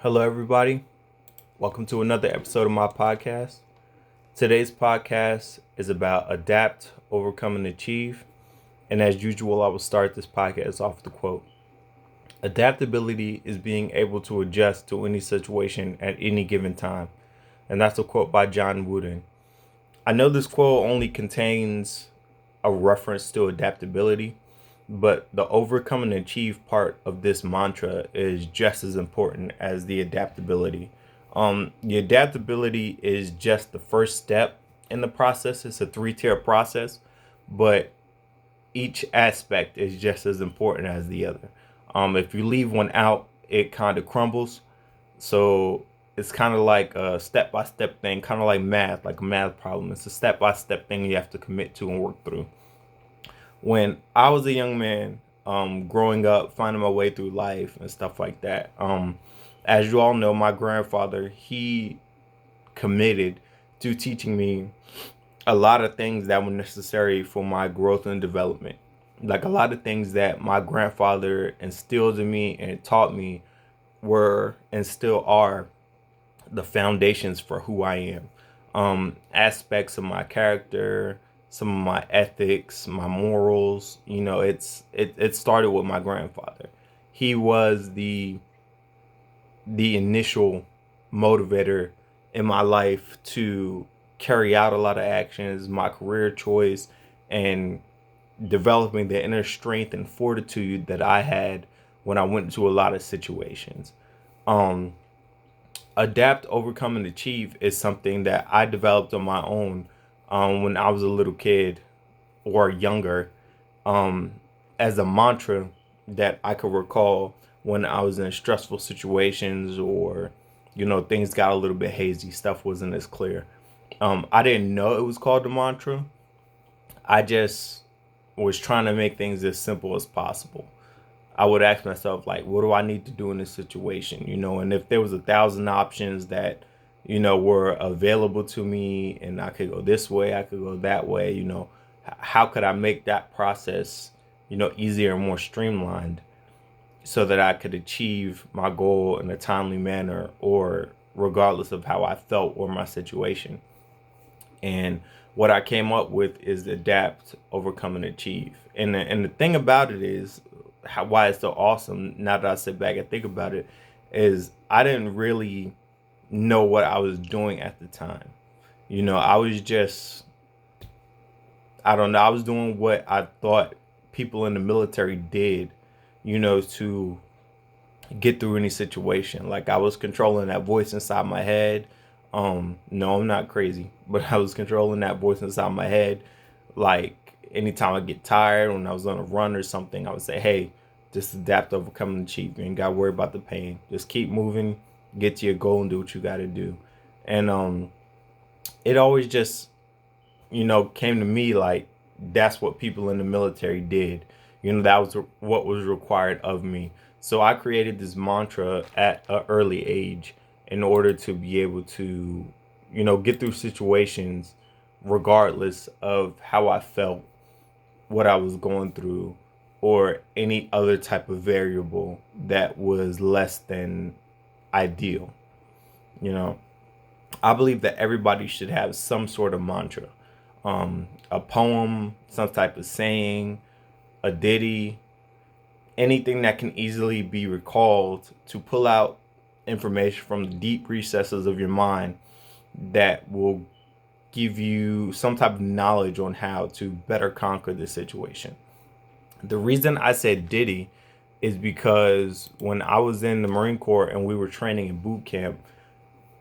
Hello, everybody. Welcome to another episode of my podcast. Today's podcast is about adapt, overcome, and achieve. And as usual, I will start this podcast off with a quote. Adaptability is being able to adjust to any situation at any given time. And that's a quote by John Wooden. I know this quote only contains a reference to adaptability, but the overcome and achieve part of this mantra is just as important as the adaptability. The adaptability is just the first step in the process. It's a three-tier process, but each aspect is just as important as the other. If you leave one out, it kind of crumbles. So it's kind of like a step-by-step thing, kind of like math, like a math problem. It's a step-by-step thing you have to commit to and work through. When I was a young man, growing up, finding my way through life and stuff like that, as you all know, my grandfather, he committed to teaching me a lot of things that were necessary for my growth and development. Like a lot of things that my grandfather instilled in me and taught me were and still are the foundations for who I am. Aspects of my character, some of my ethics, my morals. It started with my grandfather. He was the initial motivator in my life to carry out a lot of actions, my career choice, and developing the inner strength and fortitude that I had when I went into a lot of situations. Um, Adapt, overcome, and achieve is something that I developed on my own when I was a little kid or younger, um, as a mantra that I could recall when I was in stressful situations or, things got a little bit hazy, stuff wasn't as clear. I didn't know it was called the mantra. I just was trying to make things as simple as possible. I would ask myself, like, what do I need to do in this situation? And if there was 1,000 options that, were available to me and I could go this way, I could go that way, how could I make that process, easier and more streamlined so that I could achieve my goal in a timely manner or regardless of how I felt or my situation. And what I came up with is adapt, overcome, and achieve. And the thing about it is why it's so awesome. Now that I sit back and think about it, is I didn't really know what I was doing at the time. I was just, I don't know. I was doing what I thought people in the military did, to get through any situation. Like I was controlling that voice inside my head. No, I'm not crazy, but I was controlling that voice inside my head. Like anytime I get tired, when I was on a run or something, I would say, "Hey, just adapt, overcome, and achieve. You ain't got to worry about the pain. Just keep moving, get to your goal, and do what you got to do." And it always just, came to me like that's what people in the military did. That was what was required of me. So I created this mantra at an early age in order to be able to, get through situations regardless of how I felt, what I was going through, or any other type of variable that was less than ideal. You know, I believe that everybody should have some sort of mantra, a poem, some type of saying, a ditty, anything that can easily be recalled to pull out information from the deep recesses of your mind that will give you some type of knowledge on how to better conquer the situation. The reason I said ditty is because when I was in the Marine Corps and we were training in boot camp,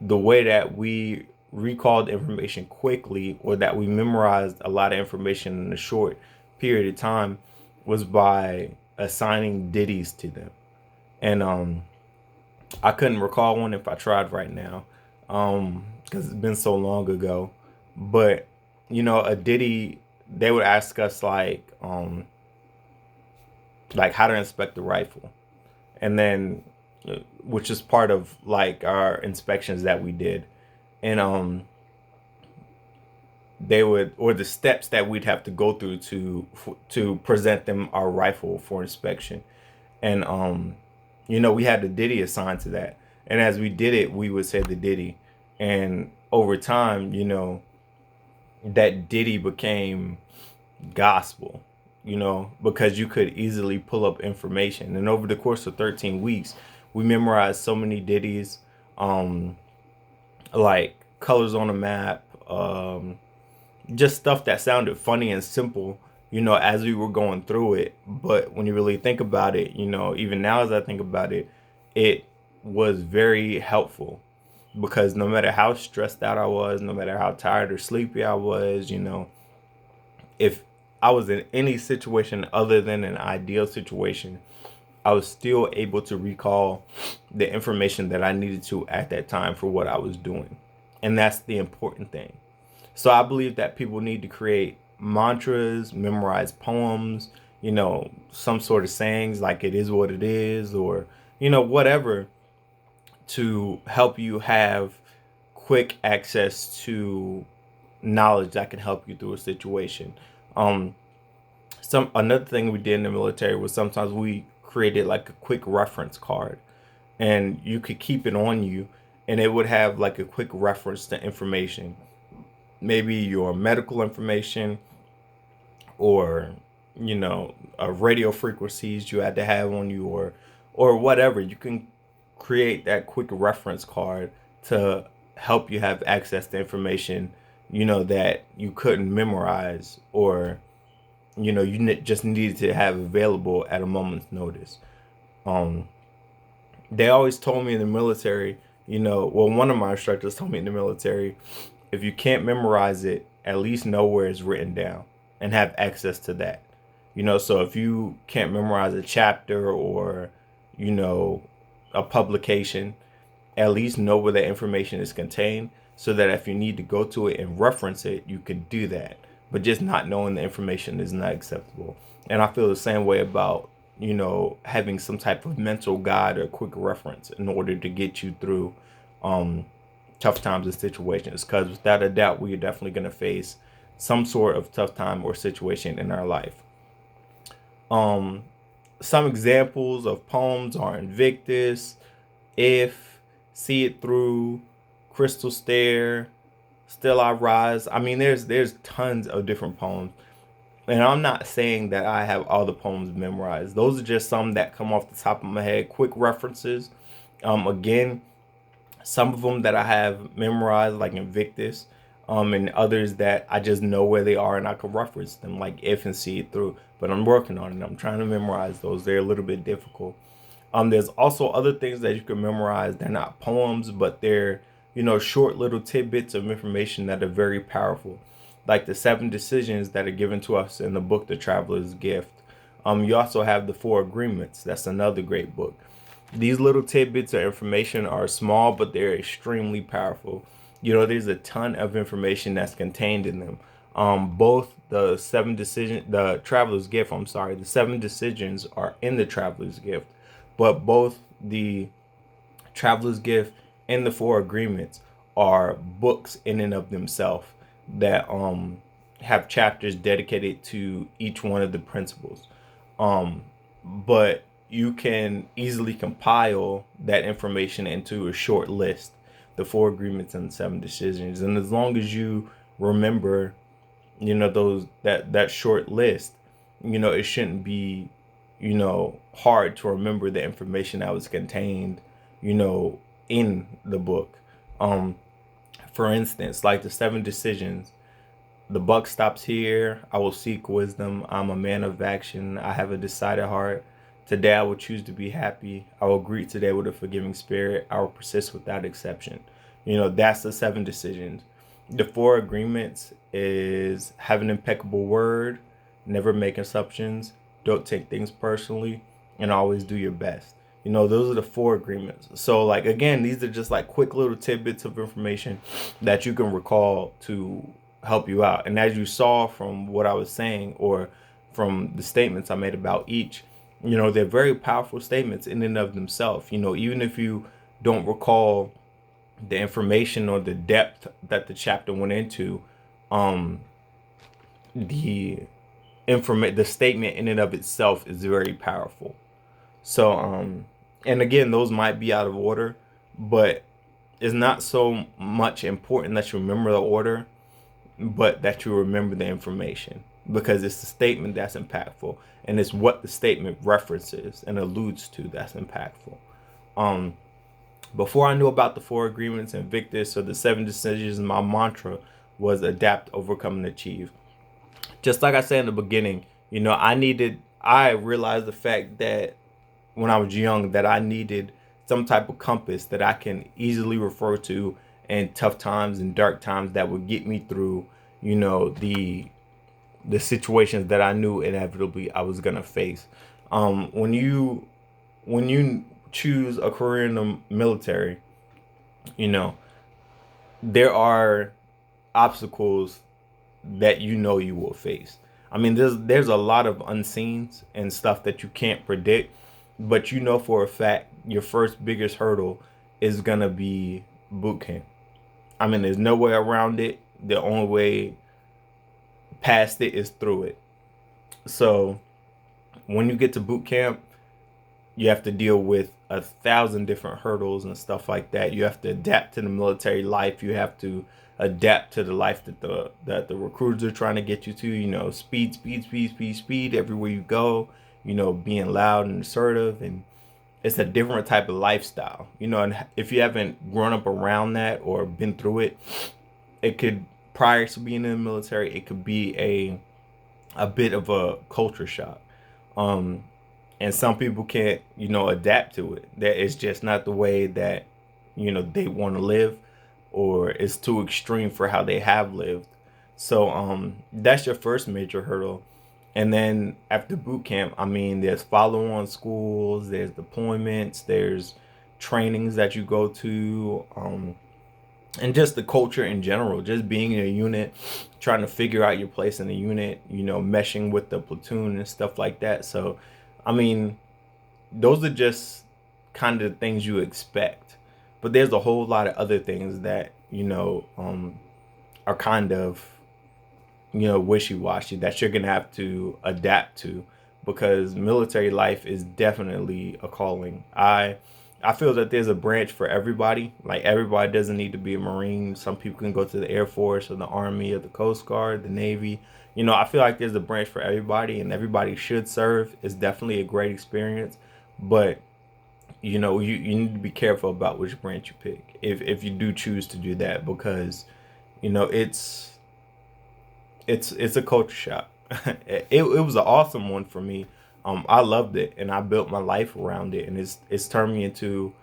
the way that we recalled information quickly or that we memorized a lot of information in a short period of time was by assigning ditties to them. And I couldn't recall one if I tried right now, because it's been so long ago. But a ditty, they would ask us like how to inspect the rifle, and then which is part of like our inspections that we did, and they would, or the steps that we'd have to go through to present them our rifle for inspection. And we had the ditty assigned to that. And as we did it, we would say the ditty. And over time, that ditty became gospel, because you could easily pull up information. And over the course of 13 weeks, we memorized so many ditties, like colors on a map, just stuff that sounded funny and simple, as we were going through it. But when you really think about it, even now as I think about it, it was very helpful, because no matter how stressed out I was, no matter how tired or sleepy I was, if I was in any situation other than an ideal situation, I was still able to recall the information that I needed to at that time for what I was doing. And that's the important thing. So I believe that people need to create mantras, memorize poems, some sort of sayings like "it is what it is," or, whatever, to help you have quick access to knowledge that can help you through a situation. Another thing we did in the military was sometimes we created like a quick reference card, and you could keep it on you, and it would have like a quick reference to information, maybe your medical information, or radio frequencies you had to have on you, or whatever. You can create that quick reference card to help you have access to information that you couldn't memorize, or just needed to have available at a moment's notice. They always told me in the military, one of my instructors told me in the military, if you can't memorize it, at least know where it's written down and have access to that. So if you can't memorize a chapter or, a publication, at least know where that information is contained, so that if you need to go to it and reference it, you can do that. But just not knowing the information is not acceptable. And I feel the same way about, having some type of mental guide or quick reference in order to get you through tough times and situations. Because without a doubt, we are definitely going to face some sort of tough time or situation in our life. Some examples of poems are Invictus, If, See It Through, Crystal Stare, Still I Rise. I mean, there's tons of different poems. And I'm not saying that I have all the poems memorized. Those are just some that come off the top of my head, quick references. Again, some of them that I have memorized, like Invictus, and others that I just know where they are and I can reference them, like If and See It Through. But I'm working on it. I'm trying to memorize those. They're a little bit difficult. There's also other things that you can memorize. They're not poems, but they're, short little tidbits of information that are very powerful, like the 7 decisions that are given to us in the book, The Traveler's Gift. You also have the 4 Agreements. That's another great book. These little tidbits of information are small, but they're extremely powerful. There's a ton of information that's contained in them. Both the 7 decisions, the 7 decisions are in the Traveler's Gift, but both the Traveler's Gift and the 4 Agreements are books in and of themselves that have chapters dedicated to each one of the principles. But you can easily compile that information into a short list, the 4 Agreements and the 7 decisions. And as long as you remember, those that short list, it shouldn't be, hard to remember the information that was contained, in the book. For instance, like the 7 decisions, the buck stops here. I will seek wisdom. I'm a man of action. I have a decided heart. Today I will choose to be happy. I will greet today with a forgiving spirit. I will persist without exception. That's the 7 decisions. The 4 Agreements is have an impeccable word, never make assumptions, don't take things personally, and always do your best. Those are the 4 Agreements. So, like, again, these are just like quick little tidbits of information that you can recall to help you out. And as you saw from what I was saying, or from the statements I made about each, they're very powerful statements in and of themselves. Even if you don't recall the information or the depth that the chapter went into, the the statement in and of itself is very powerful. So, and again, those might be out of order, but it's not so much important that you remember the order, but that you remember the information, because it's the statement that's impactful, and it's what the statement references and alludes to that's impactful. Um, Before I knew about the four agreements, Invictus, or the seven decisions, my mantra was adapt, overcome, and achieve. Just like I said in the beginning, I realized the fact that when I was young, that I needed some type of compass that I can easily refer to in tough times and dark times that would get me through, the situations that I knew inevitably I was gonna face. When you choose a career in the military, you know there are obstacles that you will face. I mean, there's a lot of unseens and stuff that you can't predict, but for a fact your first biggest hurdle is gonna be boot camp. I mean, there's no way around it. The only way past it is through it. So when you get to boot camp, you have to deal with 1,000 different hurdles and stuff like that. You have to adapt to the military life. You have to adapt to the life that the recruiters are trying to get you to. Speed, speed, speed, speed, speed everywhere you go. Being loud and assertive, and it's a different type of lifestyle. And if you haven't grown up around that or been through it, it could, prior to being in the military, it could be a bit of a culture shock. And some people can't, adapt to it. That it's just not the way that, they want to live, or it's too extreme for how they have lived. So that's your first major hurdle. And then after boot camp, I mean, there's follow-on schools, there's deployments, there's trainings that you go to, and just the culture in general, just being in a unit, trying to figure out your place in the unit, meshing with the platoon and stuff like that. So, I mean, those are just kind of the things you expect. But there's a whole lot of other things that, are kind of, wishy-washy that you're going to have to adapt to, because military life is definitely a calling. I feel that there's a branch for everybody. Like, everybody doesn't need to be a Marine. Some people can go to the Air Force or the Army or the Coast Guard, the Navy. I feel like there's a branch for everybody, and everybody should serve. It's definitely a great experience. But, you need to be careful about which branch you pick if you do choose to do that, because, it's a culture shock. It was an awesome one for me. I loved it, and I built my life around it, and it's turned me into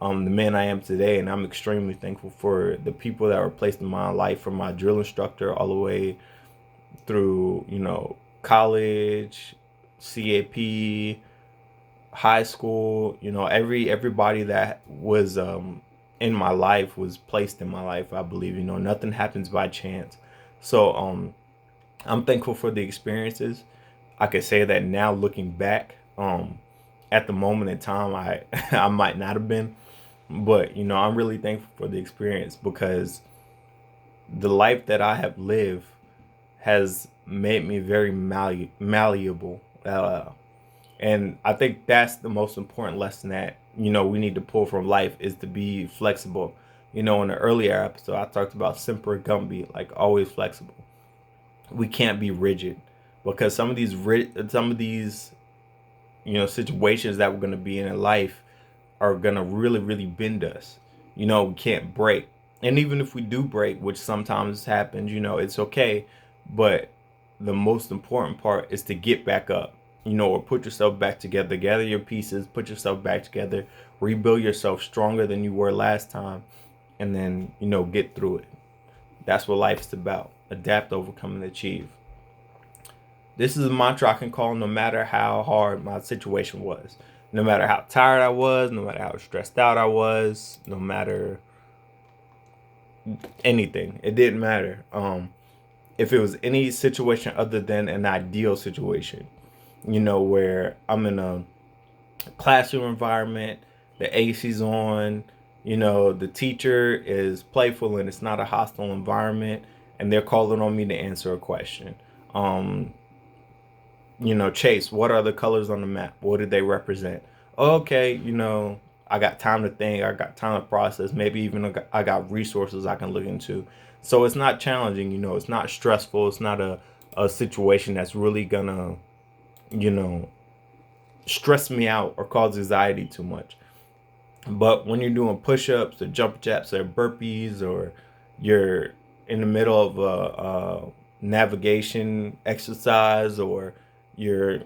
the man I am today. And I'm extremely thankful for the people that were placed in my life, from my drill instructor all the way through, college, CAP, high school. Everybody that was in my life was placed in my life. I believe, nothing happens by chance. So I'm thankful for the experiences. I could say that now, looking back, at the moment in time, I might not have been, but I'm really thankful for the experience, because the life that I have lived has made me very malleable. And I think that's the most important lesson that we need to pull from life, is to be flexible. In the earlier episode, I talked about semper gumby, like always flexible. We can't be rigid, because some of these situations that we're going to be in life are going to really, really bend us. We can't break. And even if we do break, which sometimes happens, it's okay. But the most important part is to get back up, or put yourself back together, gather your pieces, put yourself back together, rebuild yourself stronger than you were last time, and then, get through it. That's what life's about. Adapt, overcome, and achieve. This is a mantra I can call no matter how hard my situation was. No matter how tired I was, no matter how stressed out I was, no matter anything. It didn't matter. If it was any situation other than an ideal situation, where I'm in a classroom environment, the AC's on, the teacher is playful and it's not a hostile environment, and they're calling on me to answer a question. Chase, what are the colors on the map? What do they represent? Okay, I got time to think, I got time to process, maybe even I got resources I can look into. So it's not challenging, it's not stressful, it's not a situation that's really gonna, you know, stress me out or cause anxiety too much. But when you're doing push-ups or jump jacks or burpees, or you're in the middle of a navigation exercise, or your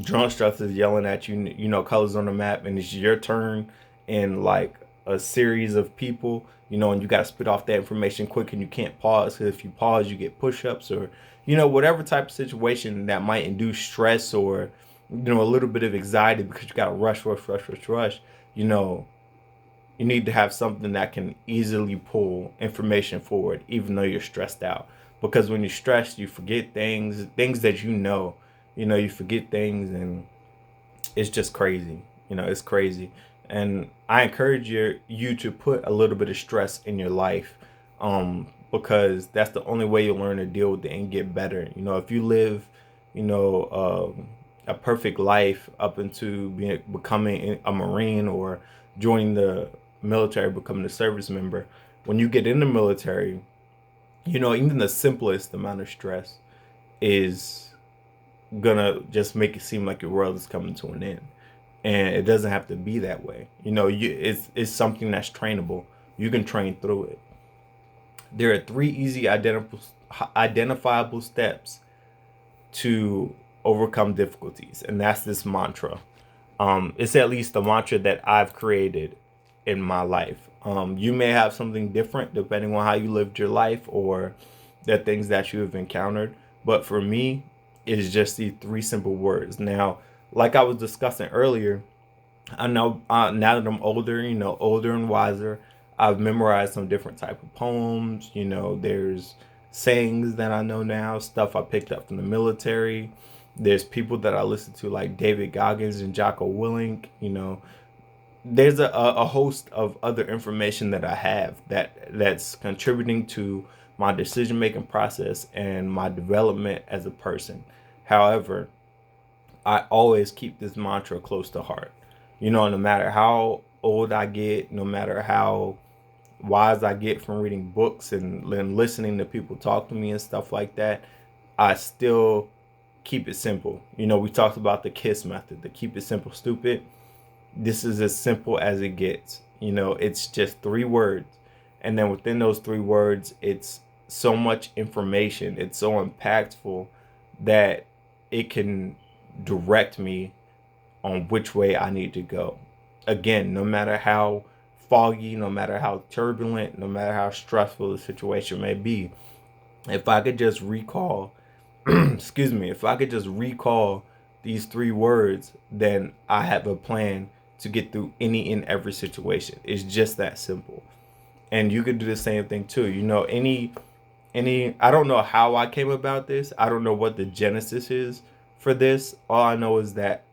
drone instructor's yelling at you, colors on the map, and it's your turn in like a series of people, and you got to spit off that information quick, and you can't pause, because if you pause, you get push-ups, or whatever type of situation that might induce stress, or a little bit of anxiety because you got to rush. you know you need to have something that can easily pull information forward, even though you're stressed out. Because when you're stressed, you forget things that you forget things, and it's just crazy. It's crazy. And I encourage you to put a little bit of stress in your life, because that's the only way you'll learn to deal with it and get better. If you live, a perfect life up into becoming a Marine, or joining the military, becoming a service member, when you get in the military, even the simplest amount of stress is gonna just make it seem like your world is coming to an end. And it doesn't have to be that way. It's something that's trainable. You can train through it. There are 3 easy identifiable steps to overcome difficulties, and that's this mantra. It's at least the mantra that I've created in my life. You may have something different depending on how you lived your life, or the things that you have encountered. But for me, it's just these 3 simple words. Now, like I was discussing earlier, I know now that I'm older, older and wiser, I've memorized some different type of poems. There's sayings that I know now, stuff I picked up from the military. There's people that I listen to, like David Goggins and Jocko Willink. There's a host of other information that I have that's contributing to my decision making process and my development as a person. However, I always keep this mantra close to heart. No matter how old I get, no matter how wise I get from reading books and listening to people talk to me and stuff like that, I still keep it simple. We talked about the KISS method, the keep it simple, stupid. This is as simple as it gets. It's just 3 words. And then within those 3 words, it's so much information. It's so impactful that it can direct me on which way I need to go. Again, no matter how foggy, no matter how turbulent, no matter how stressful the situation may be, if I could just recall, if I could just recall these 3 words, then I have a plan to get through any and every situation. It's just that simple. And you could do the same thing too. I don't know how I came about this. I don't know what the genesis is for this. All I know is that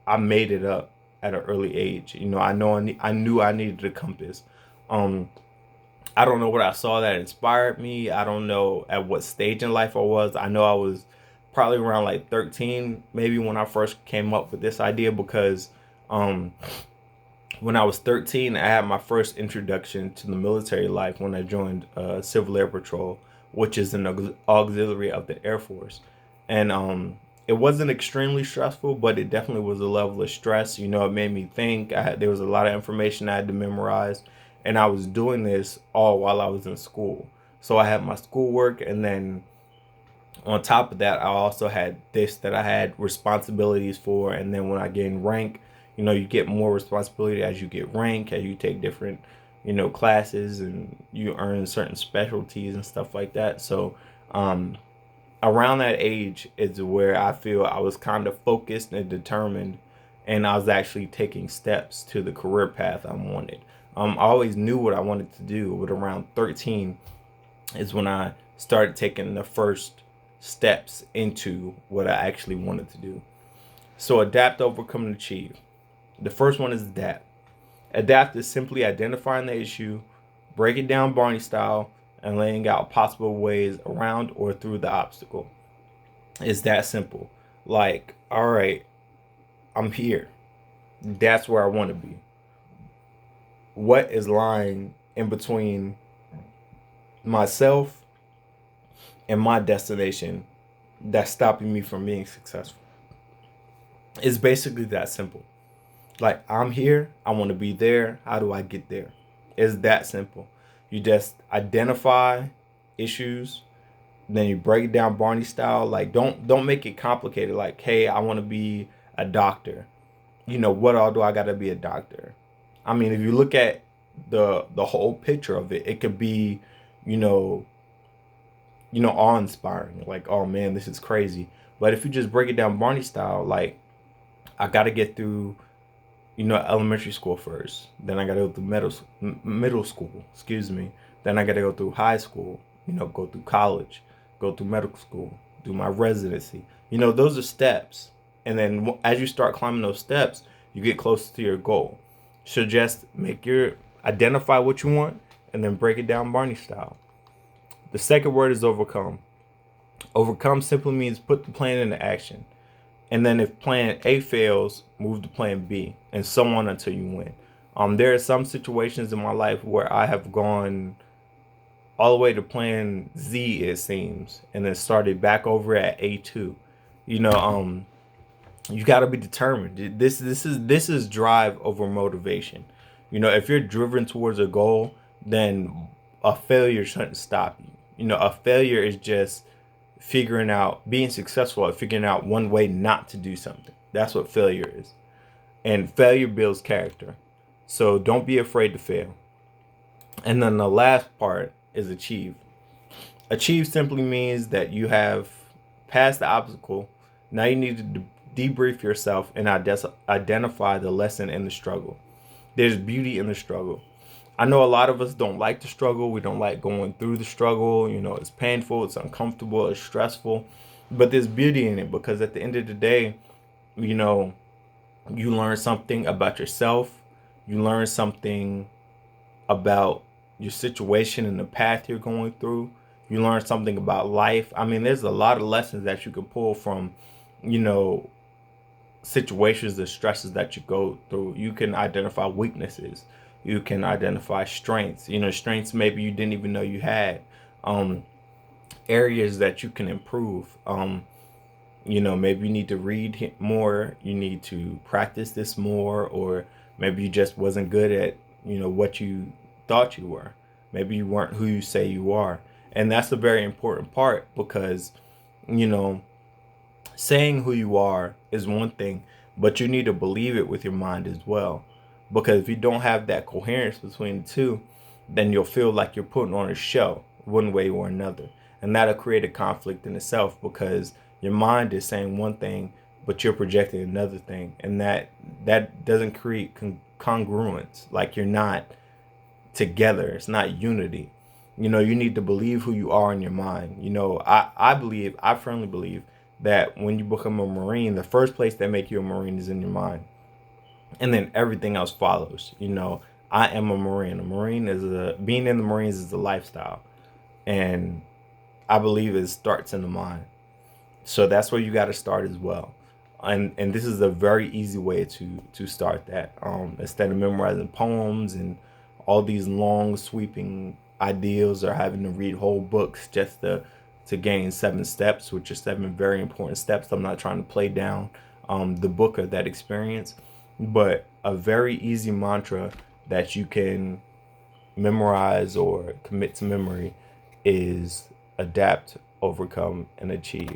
I made it up at an early age. I knew I needed a compass. I don't know what I saw that inspired me. I don't know at what stage in life I was. I know I was probably around like 13, maybe, when I first came up with this idea, because when I was 13, I had my first introduction to the military life when I joined Civil Air Patrol, which is an auxiliary of the Air Force. And it wasn't extremely stressful, but it definitely was a level of stress. It made me think. There was a lot of information I had to memorize, and I was doing this all while I was in school. So I had my schoolwork, and then on top of that, I also had this that I had responsibilities for. And then when I gained rank, you get more responsibility as you get rank, as you take different, classes, and you earn certain specialties and stuff like that. So around that age is where I feel I was kind of focused and determined, and I was actually taking steps to the career path I wanted. I always knew what I wanted to do, but around 13 is when I started taking the first steps into what I actually wanted to do. So adapt, overcome, and achieve. The first one is adapt. Adapt is simply identifying the issue, breaking down Barney style, and laying out possible ways around or through the obstacle. It's that simple. Like, all right, I'm here. That's where I want to be. what is lying in between myself and my destination that's stopping me from being successful. It's basically that simple. Like, I'm here, I want to be there. How do I get there? It's that simple. You just identify issues, then you break it down Barney style. Like, don't make it complicated. Like, hey, I want to be a doctor. What all do I got to be a doctor? I mean, if you look at the whole picture of it, it could be, you know, awe inspiring. Like, oh man, this is crazy. But if you just break it down Barney style, like, I got to get through, elementary school first. Then I got to go through middle school, excuse me. Then I got to go through high school, go through college, go through medical school, do my residency. Those are steps. And then as you start climbing those steps, you get closer to your goal. So just identify what you want and then break it down Barney style. The second word is overcome. Overcome simply means put the plan into action. And then if plan A fails, move to plan B, and so on until you win. There are some situations in my life where I have gone all the way to plan Z, it seems, and then started back over at A2. You got to be determined. This is drive over motivation. If you're driven towards a goal, then a failure shouldn't stop you. A failure is just being successful at figuring out one way not to do something. That's what failure is. And failure builds character. So don't be afraid to fail. And then the last part is achieve. Achieve simply means that you have passed the obstacle. Now you need to debrief yourself and identify the lesson in the struggle. There's beauty in the struggle. I know a lot of us don't like the struggle. We don't like going through the struggle. It's painful, it's uncomfortable, it's stressful. But there's beauty in it because at the end of the day, you learn something about yourself. You learn something about your situation and the path you're going through. You learn something about life. I mean, there's a lot of lessons that you can pull from, situations, the stresses that you go through. You can identify weaknesses. You can identify strengths. Strengths maybe you didn't even know you had. Areas that you can improve. Maybe you need to read more. You need to practice this more, or maybe you just wasn't good at what you thought you were. Maybe you weren't who you say you are, and that's a very important part because saying who you are is one thing, but you need to believe it with your mind as well. Because if you don't have that coherence between the two, then you'll feel like you're putting on a show one way or another. And that'll create a conflict in itself because your mind is saying one thing, but you're projecting another thing. And that doesn't create congruence. Like you're not together. It's not unity. You need to believe who you are in your mind. I firmly believe that when you become a Marine, the first place that make you a Marine is in your mind. And then everything else follows. I am a Marine. Being in the Marines is a lifestyle. And I believe it starts in the mind. So that's where you got to start as well. And this is a very easy way to start that. Instead of memorizing poems and all these long sweeping ideals or having to read whole books just to gain 7 steps, which are 7 very important steps. I'm not trying to play down the book or that experience, but a very easy mantra that you can memorize or commit to memory is adapt, overcome, and achieve.